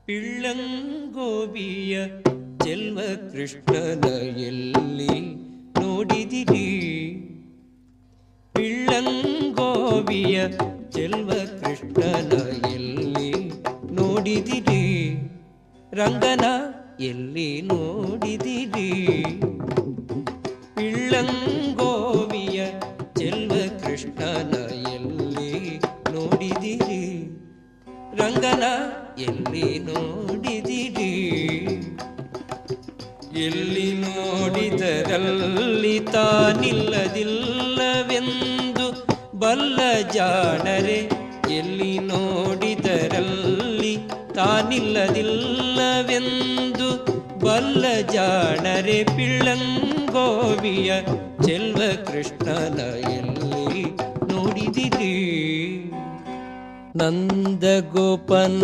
ಪಿಳ್ಳಂಗೋವಿಯ ಚೆಲ್ವ ಕೃಷ್ಣನ ಎಲ್ಲಿ ನೋಡಿದಿರಿ? ಪಿಳ್ಳಂಗೋವಿಯ ಚೆಲ್ವ ಕೃಷ್ಣನ ಎಲ್ಲಿ ನೋಡಿದಿರಿ? ರಂಗನ ಎಲ್ಲಿ ನೋಡಿದಿರಿ? ಪಿಳ್ಳಂಗೋವಿಯ ಚೆಲ್ವ ಕೃಷ್ಣನ ಎಲ್ಲಿ ನೋಡಿದಿರಿ? ರಂಗನ ಎಲ್ಲಿ ನೋಡಿದಿರಿ? ಎಲ್ಲಿ ನೋಡಿದರಲ್ಲಿ ತಾನಿಲ್ಲದಿಲ್ಲವೆಂದು ಬಲ್ಲ ಜಾಣರೆ, ಎಲ್ಲಿ ನೋಡಿದರಲ್ಲಿ ತಾನಿಲ್ಲದಿಲ್ಲವೆಂದು ಬಲ್ಲ ಜಾಣರೆ, ಪಿಳ್ಳಂಗೋವಿಯ ಚೆಲ್ವ ಕೃಷ್ಣನ ಎಲ್ಲಿ ನೋಡಿದಿರಿ? ನಂದಗೋಪನ